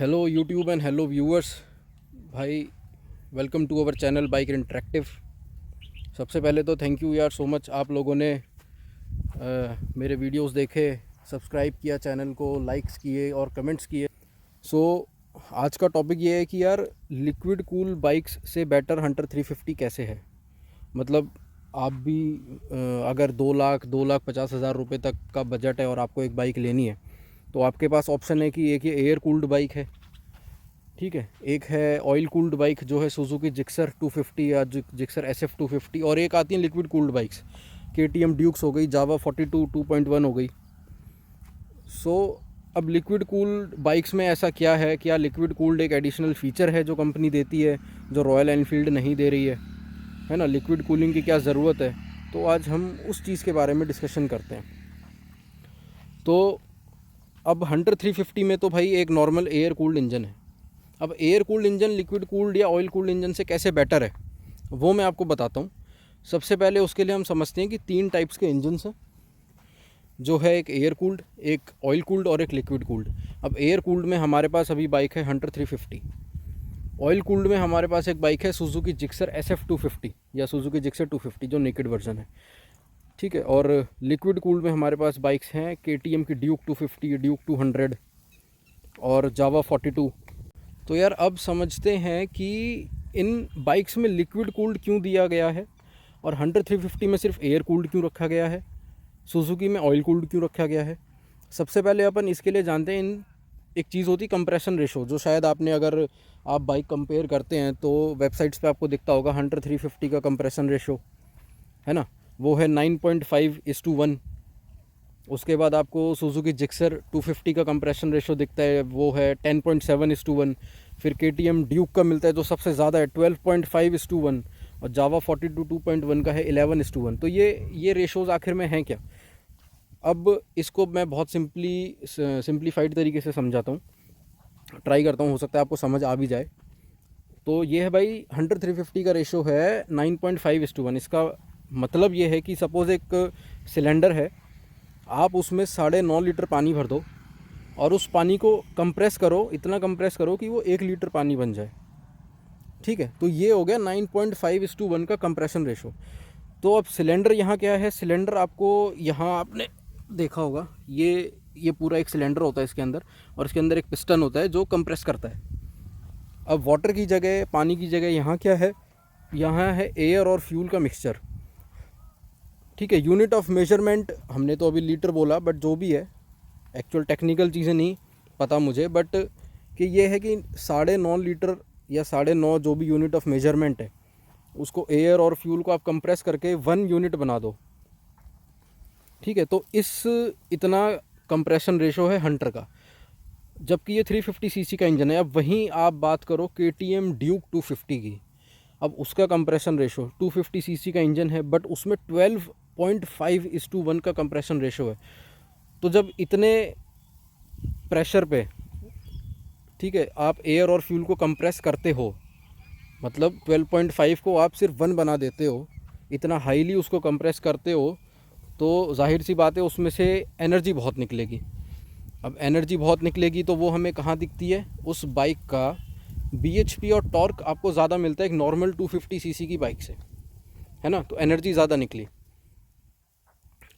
Hello YouTube and hello viewers भाई, welcome to our channel bike interactive. सबसे पहले तो थैंक यू यार सो मच, आप लोगों ने मेरे वीडियोस देखे, सब्सक्राइब किया चैनल को, लाइक्स किए और कमेंट्स किए। सो आज का टॉपिक ये है कि यार लिक्विड कूल बाइक्स से बेटर हंटर 350 कैसे है। मतलब आप भी अगर 2,50,000 रुपये तक का बजट है और आपको एक बाइक लेनी है तो आपके पास ऑप्शन है कि एक ये एयर कूल्ड बाइक है, ठीक है, एक है ऑयल कूल्ड बाइक जो है सुजुकी जिक्सर 250 या जिक्सर SF 250, और एक आती है liquid cooled bikes, KTM Dukes हो गई, जावा 42 2.1 हो गई। सो अब लिक्विड कूल्ड बाइक्स में ऐसा क्या है, क्या लिक्विड कूल्ड एक एडिशनल फीचर है जो कंपनी देती है जो रॉयल एनफील्ड नहीं दे रही है ना, लिक्विड कूलिंग की क्या ज़रूरत है। तो आज हम उस चीज़ के बारे में डिस्कशन करते हैं। तो अब हंटर 350 में तो भाई एक नॉर्मल एयर कूल्ड इंजन है। अब air cooled engine liquid cooled या ऑयल कूल्ड इंजन से कैसे बेटर है वो मैं आपको बताता हूँ। सबसे पहले उसके लिए हम समझते हैं कि 3 टाइप्स के इंजन्स हैं, जो है एक एयर कूल्ड, एक ऑयल कूल्ड और एक लिक्विड कूल्ड। अब एयर कूल्ड में हमारे पास अभी बाइक है हंटर 350। ऑयल कूल्ड में हमारे पास एक बाइक है सुजुकी जिक्सर SF 250 या सुजुकी जिक्सर 250 जो नेकेड वर्जन है, ठीक है। और लिक्विड कूल्ड में हमारे पास बाइक्स हैं KTM की ड्यूक 250, ड्यूक 200 और जावा 42। तो यार अब समझते हैं कि इन बाइक्स में लिक्विड कूल्ड क्यों दिया गया है और हंटर 350 में सिर्फ एयर कूल्ड क्यों रखा गया है, सुजुकी में ऑयल कूल्ड क्यों रखा गया है। सबसे पहले अपन इसके लिए जानते हैं, इन एक चीज़ होती है कंप्रेशन रेशो, जो शायद आपने अगर आप बाइक कंपेयर करते हैं तो वेबसाइट्स पे आपको दिखता होगा हंटर 350 का कंप्रेशन रेशो है ना, वो है 9.5:1। उसके बाद आपको सुजुकी जिक्सर 250 का कंप्रेशन रेशो दिखता है, वो है 10.7:1। फिर KTM ड्यूक का मिलता है जो सबसे ज़्यादा है 12.5:1, और जावा 42 2.1 का है 11:1। तो ये रेशोज़ आखिर में हैं क्या। अब इसको मैं बहुत सिंप्लीफाइड तरीके से समझाता हूँ, ट्राई करता हूँ, हो सकता है आपको समझ आ भी जाए। तो ये है भाई हंटर 350 का रेशो है 9.5:1। इसका मतलब ये है कि सपोज़ एक सिलेंडर है, आप उसमें 9.5 लीटर पानी भर दो और उस पानी को कंप्रेस करो, इतना कंप्रेस करो कि वो 1 लीटर पानी बन जाए, ठीक है। तो ये हो गया 9.5:1 का कंप्रेशन रेशो। तो अब सिलेंडर यहाँ क्या है, सिलेंडर आपको यहाँ आपने देखा होगा, ये पूरा एक सिलेंडर होता है इसके अंदर, और इसके अंदर एक पिस्टन होता है जो कंप्रेस करता है। अब वाटर की जगह, पानी की जगह यहाँ क्या है, यहाँ है एयर और फ्यूल का मिक्सचर, ठीक है। यूनिट ऑफ मेजरमेंट हमने तो अभी लीटर बोला, बट जो भी है एक्चुअल टेक्निकल चीज़ें नहीं पता मुझे, बट कि ये है कि 9.5 लीटर या 9.5 जो भी यूनिट ऑफ मेजरमेंट है उसको एयर और फ्यूल को आप कंप्रेस करके 1 यूनिट बना दो, ठीक है। तो इतना कंप्रेशन रेशो है हंटर का, जबकि ये 350cc का इंजन है। अब वहीं आप बात करो KTM ड्यूक 250 की, अब उसका कंप्रेशन रेशो 250cc का इंजन है बट उसमें 12.5:1 का कंप्रेशन रेशो है। तो जब इतने प्रेशर पे, ठीक है, आप एयर और फ्यूल को कंप्रेस करते हो, मतलब 12.5 को आप सिर्फ 1 बना देते हो, इतना हाईली उसको कंप्रेस करते हो, तो जाहिर सी बात है उसमें से एनर्जी बहुत निकलेगी। अब एनर्जी बहुत निकलेगी तो वो हमें कहाँ दिखती है, उस बाइक का BHP और टॉर्क आपको ज़्यादा मिलता है एक नॉर्मल 250cc की बाइक से, है ना। तो एनर्जी ज़्यादा निकली।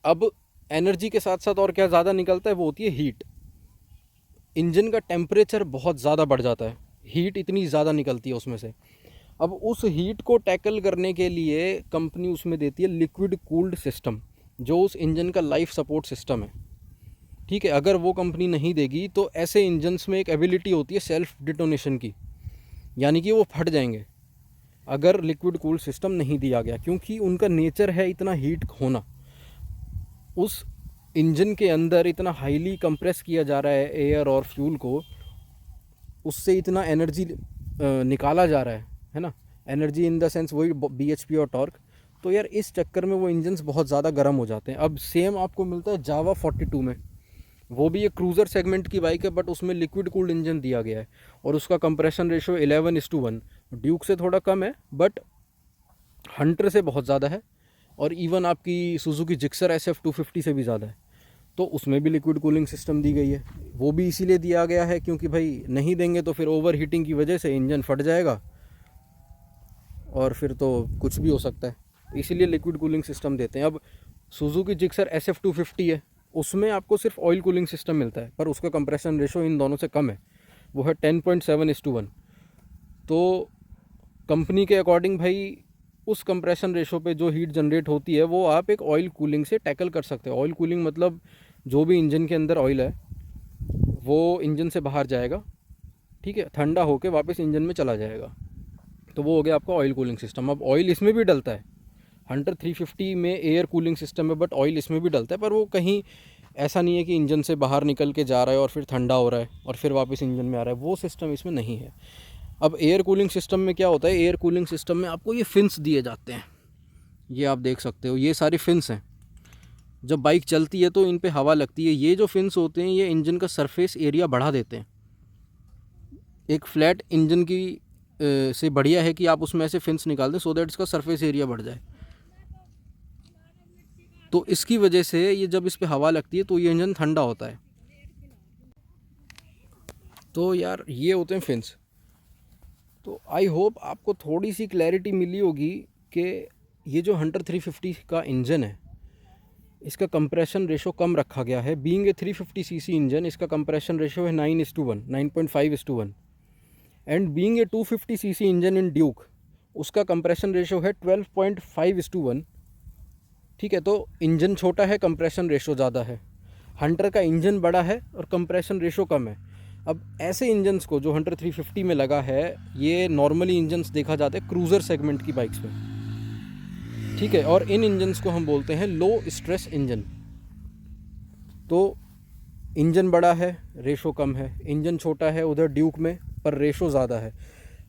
अब एनर्जी के साथ साथ और क्या ज़्यादा निकलता है, वो होती है हीट। इंजन का टेम्परेचर बहुत ज़्यादा बढ़ जाता है, हीट इतनी ज़्यादा निकलती है उसमें से। अब उस हीट को टैकल करने के लिए कंपनी उसमें देती है लिक्विड कूल्ड सिस्टम, जो उस इंजन का लाइफ सपोर्ट सिस्टम है, ठीक है। अगर वो कंपनी नहीं देगी तो ऐसे इंजन्स में एक एबिलिटी होती है सेल्फ डिटोनेशन की, यानी कि वो फट जाएंगे अगर लिक्विड कूल्ड सिस्टम नहीं दिया गया, क्योंकि उनका नेचर है इतना हीट होना। उस इंजन के अंदर इतना हाईली कंप्रेस किया जा रहा है एयर और फ्यूल को, उससे इतना एनर्जी निकाला जा रहा है ना, एनर्जी इन द सेंस वही BHP और टॉर्क। तो यार इस चक्कर में वो इंजन्स बहुत ज़्यादा गर्म हो जाते हैं। अब सेम आपको मिलता है जावा 42 में, वो भी एक क्रूज़र सेगमेंट की बाइक है बट उसमें लिक्विड कूल्ड इंजन दिया गया है और उसका कंप्रेशन रेशो 11:1। ड्यूक से थोड़ा कम है बट हंटर से बहुत ज़्यादा है, और इवन आपकी सुजुकी जिक्सर SF 250 से भी ज़्यादा है। तो उसमें भी लिक्विड कूलिंग सिस्टम दी गई है। वो भी इसीलिए दिया गया है क्योंकि भाई नहीं देंगे तो फिर ओवर हीटिंग की वजह से इंजन फट जाएगा और फिर तो कुछ भी हो सकता है, इसीलिए लिक्विड कूलिंग सिस्टम देते हैं। अब सुजुकी जिक्सर SF250 है, उसमें आपको सिर्फ ऑयल कूलिंग सिस्टम मिलता है, पर उसका कंप्रेशन रेशो इन दोनों से कम है, वो है 10.7:1। तो कंपनी के अकॉर्डिंग भाई उस कंप्रेशन रेशो पे जो हीट जनरेट होती है वो आप एक ऑयल कूलिंग से टैकल कर सकते हो। ऑयल कूलिंग मतलब जो भी इंजन के अंदर ऑयल है वो इंजन से बाहर जाएगा, ठीक है, ठंडा होकर वापस इंजन में चला जाएगा, तो वो हो गया आपका ऑयल कूलिंग सिस्टम। अब ऑयल इसमें भी डलता है, हंटर 350 में एयर कूलिंग सिस्टम है, बट ऑयल इसमें भी डलता है, पर वो कहीं ऐसा नहीं है कि इंजन से बाहर निकल के जा रहा है और फिर ठंडा हो रहा है और फिर वापस इंजन में आ रहा है, वो सिस्टम इसमें नहीं है। अब एयर कूलिंग सिस्टम में क्या होता है, एयर कूलिंग सिस्टम में आपको ये फिन्स दिए जाते हैं, ये आप देख सकते हो, ये सारी फिन्स हैं। जब बाइक चलती है तो इन पे हवा लगती है, ये जो फिन्स होते हैं ये इंजन का सरफेस एरिया बढ़ा देते हैं। एक फ्लैट इंजन की से बढ़िया है कि आप उसमें ऐसे फिन्स निकाल दें सो दैट इसका सरफेस एरिया बढ़ जाए। तो इसकी वजह से ये जब इस पे हवा लगती है तो ये इंजन ठंडा होता है। तो यार ये होते हैं फिन्स। तो आई होप आपको थोड़ी सी क्लैरिटी मिली होगी कि ये जो हंटर 350 का इंजन है इसका कंप्रेशन रेशो कम रखा गया है। बीइंग ए 350cc इंजन इसका कंप्रेशन रेशो है 9:1, 9.5:1। And being a 250cc engine in Duke उसका कंप्रेशन रेशो है 12.5:1। ठीक है, तो इंजन छोटा है, कंप्रेशन रेशो ज़्यादा है। हंटर का इंजन बड़ा है और कंप्रेशन रेशो कम है। अब ऐसे इंजन्स को जो हंटर 350 में लगा है, ये नॉर्मली इंजन्स देखा जाता है क्रूज़र सेगमेंट की बाइक्स में, ठीक है, और इन इंजन्स को हम बोलते हैं लो स्ट्रेस इंजन। तो इंजन बड़ा है, रेशो कम है, इंजन छोटा है उधर ड्यूक में, पर रेशो ज़्यादा है।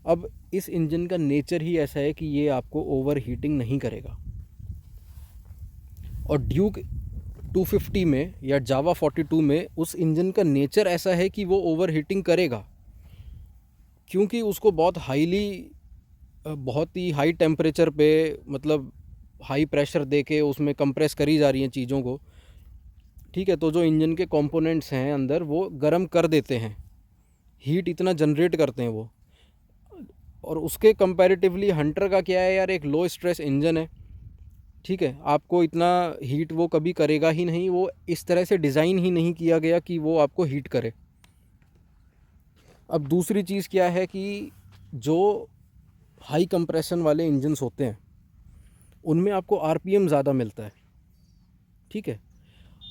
अब इस इंजन का नेचर ही ऐसा है कि ये आपको ओवर हीटिंग नहीं करेगा। और ड्यूक 250 में या जावा 42 में उस इंजन का नेचर ऐसा है कि वो ओवर हीटिंग करेगा, क्योंकि उसको बहुत ही हाई टेम्परेचर पे, मतलब हाई प्रेशर दे के उसमें कंप्रेस करी जा रही हैं चीज़ों को, ठीक है। तो जो इंजन के कंपोनेंट्स हैं अंदर वो गर्म कर देते हैं, हीट इतना जनरेट करते हैं वो। और उसके कंपैरेटिवली हंटर का क्या है यार, एक लो स्ट्रेस इंजन है, ठीक है, आपको इतना हीट वो कभी करेगा ही नहीं। वो इस तरह से डिज़ाइन ही नहीं किया गया कि वो आपको हीट करे। अब दूसरी चीज़ क्या है कि जो हाई कंप्रेशन वाले इंजन्स होते हैं उनमें आपको आरपीएम ज़्यादा मिलता है, ठीक है।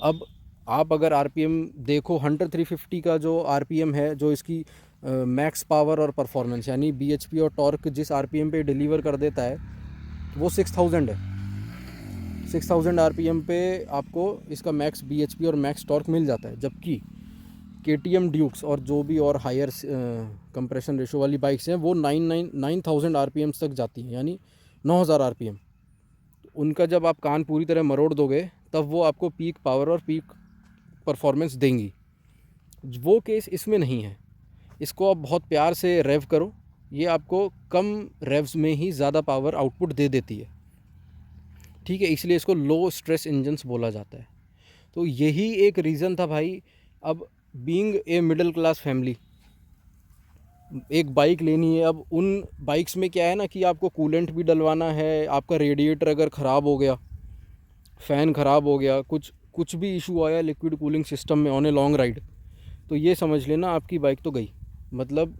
अब आप अगर आरपीएम देखो, हंटर 350 का जो आरपीएम है, जो इसकी मैक्स पावर और परफॉर्मेंस यानी बीएचपी और टॉर्क जिस आरपीएम पे डिलीवर कर देता है वो 6000 है। 6000 आरपीएम पे आपको इसका मैक्स बीएचपी और मैक्स टॉर्क मिल जाता है। जबकि केटीएम ड्यूक्स और जो भी और हायर कंप्रेशन रेशो वाली बाइक्स हैं वो 9000 आरपीएम तक जाती हैं, यानी 9000 आरपीएम। उनका जब आप कान पूरी तरह मरोड़ दोगे तब वो आपको पीक पावर और पीक परफॉर्मेंस देंगी। वो केस इसमें नहीं है। इसको आप बहुत प्यार से रेव करो, ये आपको कम रेव्स में ही ज़्यादा पावर आउटपुट दे देती है, ठीक है। इसलिए इसको लो स्ट्रेस इंजन्स बोला जाता है। तो यही एक रीज़न था भाई। अब being a middle class family, एक बाइक लेनी है। अब उन बाइक्स में क्या है ना कि आपको कूलेंट भी डलवाना है, आपका रेडिएटर अगर ख़राब हो गया, फ़ैन ख़राब हो गया, कुछ भी इशू आया लिक्विड कूलिंग सिस्टम में ऑन ए लॉन्ग राइड, तो ये समझ लेना आपकी बाइक तो गई। मतलब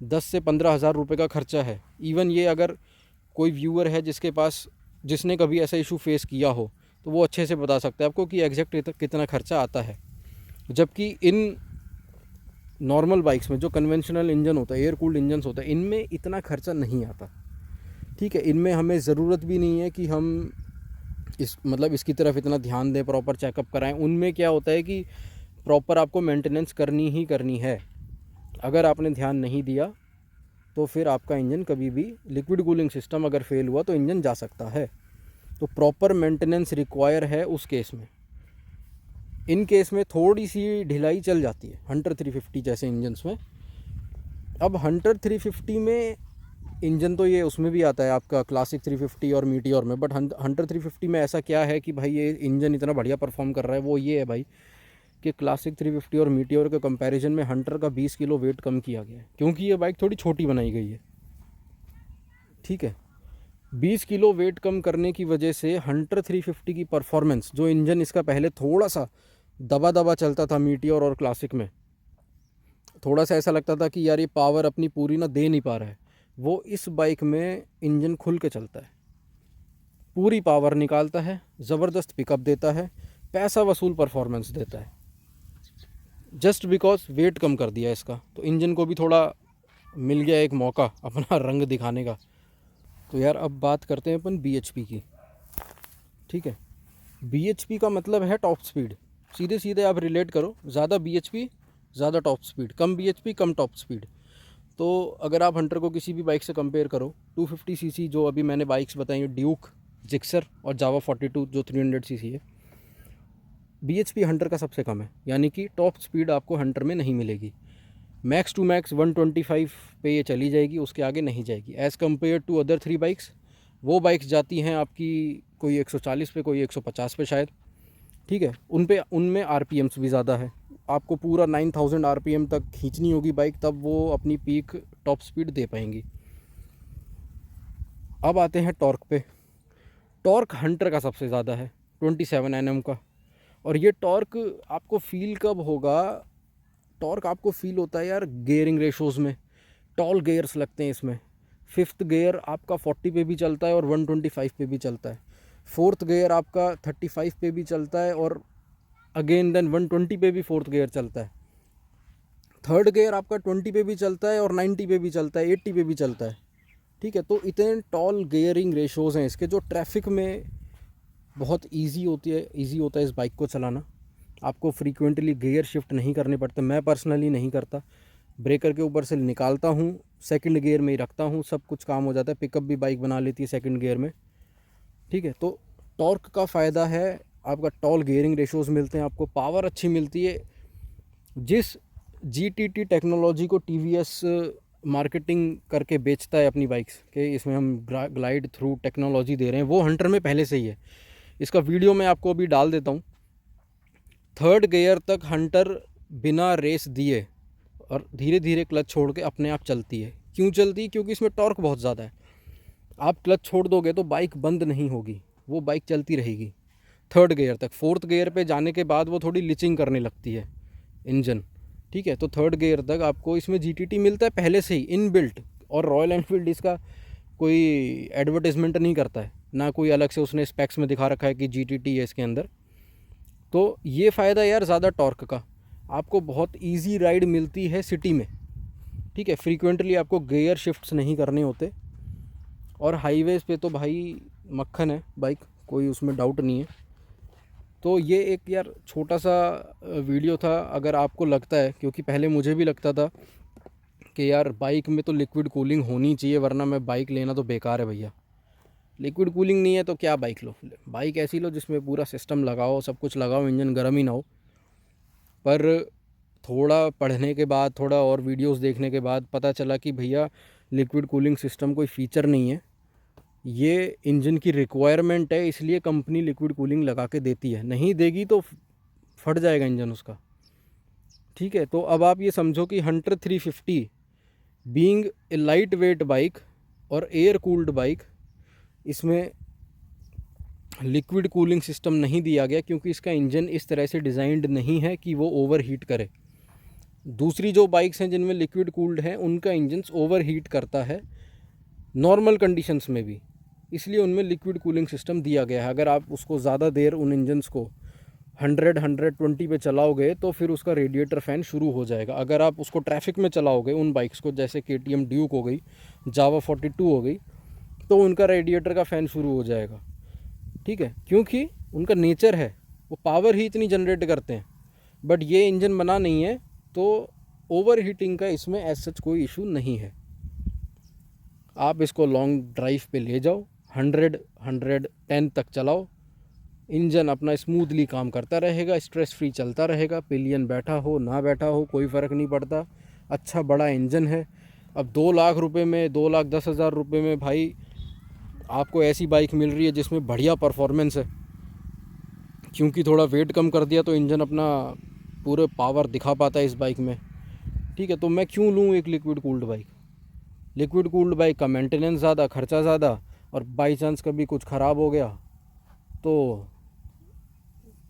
10 से 15 हज़ार रुपये का खर्चा है। इवन ये अगर कोई व्यूअर है जिसने कभी ऐसा इशू फेस किया हो तो वो अच्छे से बता सकता है आपको कि एग्जैक्ट कितना खर्चा आता है। जबकि इन नॉर्मल बाइक्स में जो कन्वेंशनल इंजन होता है, एयर कूल्ड इंजन्स होता है, इनमें इतना खर्चा नहीं आता, ठीक है। इनमें हमें ज़रूरत भी नहीं है कि हम इसकी तरफ इतना ध्यान दें, प्रॉपर चेकअप कराएं। उनमें क्या होता है कि प्रॉपर आपको मेंटेनेंस करनी ही करनी है। अगर आपने ध्यान नहीं दिया तो फिर आपका इंजन कभी भी, लिक्विड कूलिंग सिस्टम अगर फेल हुआ तो इंजन जा सकता है। तो प्रॉपर मेंटेनेंस रिक्वायर है उस केस में। इन केस में थोड़ी सी ढिलाई चल जाती है हंटर 350 जैसे इंजन्स में। अब हंटर 350 में इंजन तो ये उसमें भी आता है आपका क्लासिक 350 और मीटियोर में, बट हंटर 350 में ऐसा क्या है कि भाई ये इंजन इतना बढ़िया परफॉर्म कर रहा है, वो ये है भाई कि क्लासिक 350 और मीटियोर के कंपैरिजन में हंटर का 20 किलो वेट कम किया गया है, क्योंकि ये बाइक थोड़ी छोटी बनाई गई है। ठीक है, 20 किलो वेट कम करने की वजह से हंटर 350 की परफॉर्मेंस, जो इंजन इसका पहले थोड़ा सा दबा दबा चलता था मीटियोर और क्लासिक में, थोड़ा सा ऐसा लगता था कि यार ये पावर अपनी पूरी ना दे नहीं पा रहा है, वो इस बाइक में इंजन खुल के चलता है, पूरी पावर निकालता है, ज़बरदस्त पिकअप देता है, पैसा वसूल परफॉर्मेंस देता है, जस्ट बिकॉज वेट कम कर दिया इसका। तो इंजन को भी थोड़ा मिल गया एक मौका अपना रंग दिखाने का। तो यार अब बात करते हैं अपन BHP की। ठीक है, BHP का मतलब है टॉप स्पीड। सीधे सीधे आप रिलेट करो, ज़्यादा BHP ज़्यादा टॉप स्पीड, कम BHP कम टॉप स्पीड। तो अगर आप हंटर को किसी भी बाइक से कंपेयर करो, 250 सीसी जो अभी मैंने बाइक्स बताई, ड्यूक, जिक्सर और जावा 42 जो 300 सीसी है, BHP हंटर का सबसे कम है, यानी कि टॉप स्पीड आपको हंटर में नहीं मिलेगी। मैक्स टू मैक्स 125 पे ये चली जाएगी, उसके आगे नहीं जाएगी। As compared to other 3 bikes, वो बाइक्स जाती हैं आपकी कोई 140 पे, कोई 150 पे शायद। ठीक है, उनमें RPMs भी ज़्यादा है, आपको पूरा 9000 RPM तक खींचनी होगी बाइक, तब वो अपनी पीक टॉप स्पीड दे पाएंगी। अब आते हैं टॉर्क पे। टॉर्क हंटर का सबसे ज़्यादा है, 27 Nm का। और ये टॉर्क आपको फील कब होगा? टॉर्क आपको फील होता है यार गियरिंग रेशोज़ में, टॉल गियर्स लगते हैं इसमें। 5th गियर आपका 40 पे भी चलता है और 125 पे भी चलता है। 4th गियर आपका 35 पे भी चलता है और अगेन देन 120 पे भी 4th गियर चलता है। 3rd गियर आपका 20 पे भी चलता है और 90 पे भी चलता है, 80 पे भी चलता है। ठीक है, तो इतने टॉल गियरिंग रेशोज़ हैं इसके, जो ट्रैफिक में बहुत ईजी होता है इस बाइक को चलाना। आपको फ्रीक्वेंटली गियर शिफ्ट नहीं करने पड़ते, मैं पर्सनली नहीं करता, ब्रेकर के ऊपर से निकालता हूँ, 2nd गियर में ही रखता हूँ, सब कुछ काम हो जाता है। पिकअप भी बाइक बना लेती है 2nd गियर में। ठीक है, तो टॉर्क का फ़ायदा है, आपका टॉल गियरिंग रेशोज़ मिलते हैं, आपको पावर अच्छी मिलती है। जिस GTT टेक्नोलॉजी को TVS मार्केटिंग करके बेचता है अपनी बाइक्स के, इसमें हम ग्लाइड थ्रू टेक्नोलॉजी दे रहे हैं, वो हंटर में पहले से ही है। इसका वीडियो मैं आपको अभी डाल देता हूँ। 3rd गियर तक हंटर बिना रेस दिए और धीरे धीरे क्लच छोड़ के अपने आप चलती है। क्यों चलती है? क्योंकि इसमें टॉर्क बहुत ज़्यादा है। आप क्लच छोड़ दोगे तो बाइक बंद नहीं होगी, वो बाइक चलती रहेगी 3rd गियर तक। 4th गियर पे जाने के बाद वो थोड़ी लिचिंग करने लगती है इंजन। ठीक है, तो 3rd गियर तक आपको इसमें GTT मिलता है पहले से ही इनबिल्ट। और रॉयल एनफील्ड इसका कोई एडवर्टाइजमेंट नहीं करता है, ना कोई अलग से उसने स्पेक्स में दिखा रखा है कि GTT है इसके अंदर। तो ये फ़ायदा यार ज़्यादा टॉर्क का, आपको बहुत इजी राइड मिलती है सिटी में। ठीक है, फ्रीक्वेंटली आपको गियर शिफ्ट्स नहीं करने होते, और हाईवेज़ पे तो भाई मक्खन है बाइक, कोई उसमें डाउट नहीं है। तो ये एक यार छोटा सा वीडियो था। अगर आपको लगता है, क्योंकि पहले मुझे भी लगता था कि यार बाइक में तो लिक्विड कूलिंग होनी चाहिए, वरना मैं बाइक लेना तो बेकार है भैया। लिक्विड कूलिंग नहीं है तो क्या बाइक लो? बाइक ऐसी लो जिसमें पूरा सिस्टम लगाओ, सब कुछ लगाओ, इंजन गर्म ही ना हो। पर थोड़ा पढ़ने के बाद, थोड़ा और वीडियोस देखने के बाद पता चला कि भैया लिक्विड कूलिंग सिस्टम कोई फ़ीचर नहीं है, ये इंजन की रिक्वायरमेंट है, इसलिए कंपनी लिक्विड कूलिंग लगा के देती है। नहीं देगी तो फट जाएगा इंजन उसका। ठीक है, तो अब आप ये समझो कि Hunter 350 being a light weight bike और एयर कूल्ड बाइक, इसमें लिक्विड कूलिंग सिस्टम नहीं दिया गया, क्योंकि इसका इंजन इस तरह से डिज़ाइंड नहीं है कि वो ओवर हीट करे। दूसरी जो बाइक्स हैं जिनमें लिक्विड कूल्ड है, उनका इंजन ओवर हीट करता है नॉर्मल कंडीशंस में भी, इसलिए उनमें लिक्विड कूलिंग सिस्टम दिया गया है। अगर आप उसको ज़्यादा देर उन इंजन्स को 100-120 पे चलाओगे तो फिर उसका रेडिएटर फ़ैन शुरू हो जाएगा। अगर आप उसको ट्रैफिक में चलाओगे उन बाइक्स को, जैसे KTM ड्यूक हो गई, जावा 42 हो गई, तो उनका रेडिएटर का फ़ैन शुरू हो जाएगा। ठीक है, क्योंकि उनका नेचर है, वो पावर ही इतनी जनरेट करते हैं। बट ये इंजन बना नहीं है, तो ओवर हीटिंग का इसमें एज सच कोई इशू नहीं है। आप इसको लॉन्ग ड्राइव पे ले जाओ, 100-110 तक चलाओ, इंजन अपना स्मूथली काम करता रहेगा, स्ट्रेस फ्री चलता रहेगा। पिलियन बैठा हो ना बैठा हो कोई फ़र्क नहीं पड़ता, अच्छा बड़ा इंजन है। अब 2 लाख रुपए में, 2,10,000 रुपये में भाई आपको ऐसी बाइक मिल रही है जिसमें बढ़िया परफॉर्मेंस है। क्योंकि थोड़ा वेट कम कर दिया तो इंजन अपना पूरे पावर दिखा पाता है इस बाइक में, ठीक है। तो मैं क्यों लूँ एक liquid cooled bike? Liquid cooled bike का मेंटेनेंस ज़्यादा, खर्चा ज़्यादा, और बाई चांस कभी कुछ ख़राब हो गया तो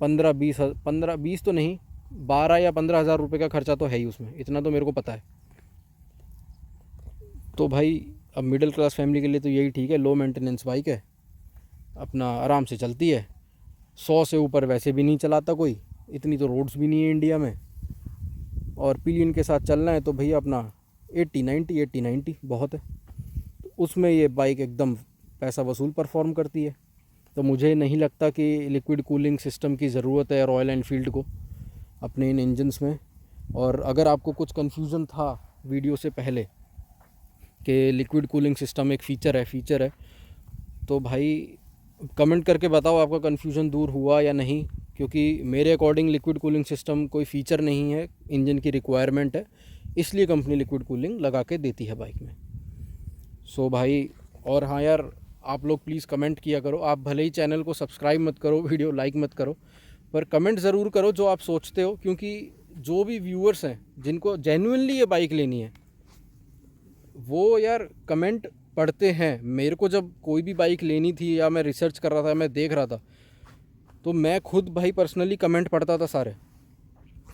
15-20 तो नहीं, 12 या 15 हज़ार रुपये का खर्चा तो है ही उसमें, इतना तो मेरे को पता है। तो भाई अब मिडिल क्लास फैमिली के लिए तो यही ठीक है, लो मेंटेनेंस बाइक है, अपना आराम से चलती है। 100 से ऊपर वैसे भी नहीं चलाता कोई, इतनी तो रोड्स भी नहीं है इंडिया में, और पिलियन के साथ चलना है तो भैया अपना 80-90 बहुत है। तो उसमें ये बाइक एकदम पैसा वसूल परफॉर्म करती है। तो मुझे नहीं लगता कि लिक्विड कूलिंग सिस्टम की ज़रूरत है रॉयल एनफील्ड को अपने इन इंजन्स में। और अगर आपको कुछ कन्फ्यूज़न था वीडियो से पहले कि लिक्विड कूलिंग सिस्टम एक फ़ीचर है, तो भाई कमेंट करके बताओ आपका कन्फ्यूज़न दूर हुआ या नहीं, क्योंकि मेरे अकॉर्डिंग लिक्विड कूलिंग सिस्टम कोई फ़ीचर नहीं है, इंजन की रिक्वायरमेंट है, इसलिए कंपनी लिक्विड कूलिंग लगा के देती है बाइक में। सो भाई, और हाँ यार, आप लोग प्लीज़ कमेंट किया करो। आप भले ही चैनल को सब्सक्राइब मत करो, वीडियो लाइक मत करो, पर कमेंट ज़रूर करो जो आप सोचते हो, क्योंकि जो भी व्यूअर्स हैं जिनको जेन्युइनली ये बाइक लेनी है वो यार कमेंट पढ़ते हैं। मेरे को जब कोई भी बाइक लेनी थी या मैं रिसर्च कर रहा था, मैं देख रहा था, तो मैं खुद भाई पर्सनली कमेंट पढ़ता था सारे।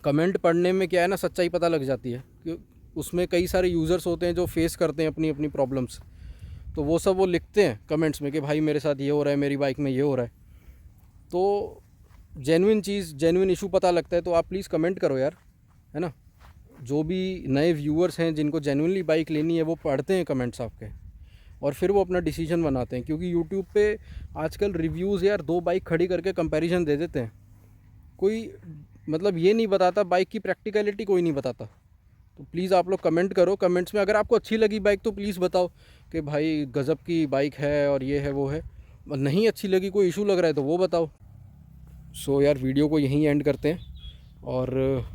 कमेंट पढ़ने में क्या है ना, सच्चाई पता लग जाती है, कि उसमें कई सारे यूज़र्स होते हैं जो फेस करते हैं अपनी अपनी प्रॉब्लम्स, तो वो सब वो लिखते हैं कमेंट्स में कि भाई मेरे साथ ये हो रहा है, मेरी बाइक में ये हो रहा है। तो जेन्युइन चीज़, जेन्युइन इशू पता लगता है, तो आप प्लीज़ कमेंट करो यार, है ना। जो भी नए व्यूअर्स हैं जिनको जेन्युइनली बाइक लेनी है वो पढ़ते हैं कमेंट्स आपके, और फिर वो अपना डिसीजन बनाते हैं। क्योंकि यूट्यूब पे आजकल रिव्यूज़ यार 2 बाइक खड़ी करके कंपैरिजन दे देते हैं, कोई मतलब ये नहीं बताता, बाइक की प्रैक्टिकलिटी कोई नहीं बताता। तो प्लीज़ आप लोग कमेंट करो, कमेंट्स में अगर आपको अच्छी लगी बाइक तो प्लीज़ बताओ कि भाई गज़ब की बाइक है और ये है वो है। नहीं अच्छी लगी, कोई इशू लग रहा है तो वो बताओ। सो यार, वीडियो को यहीं एंड करते हैं, और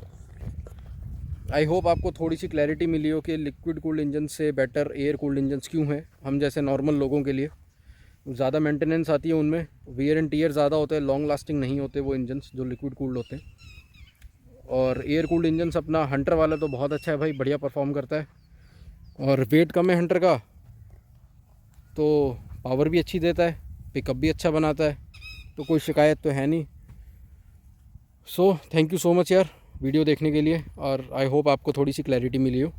आई होप आपको थोड़ी सी क्लैरिटी मिली हो कि लिक्विड कूल्ड इंजन से बेटर एयर कूल्ड इंजन्स क्यों हैं हम जैसे नॉर्मल लोगों के लिए। ज़्यादा मेंटेनेंस आती है उनमें, वियर एंड टियर ज़्यादा होता है, लॉन्ग लास्टिंग नहीं होते वो इंजन्स जो लिक्विड कूल्ड होते हैं। और एयर कूल्ड इंजन्स अपना हंटर वाला तो बहुत अच्छा है भाई, बढ़िया परफॉर्म करता है, और वेट कम है हंटर का, तो पावर भी अच्छी देता है, पिकअप भी अच्छा बनाता है, तो कोई शिकायत तो है नहीं। So thank you so much यार वीडियो देखने के लिए, और आई होप आपको थोड़ी सी क्लैरिटी मिली हो।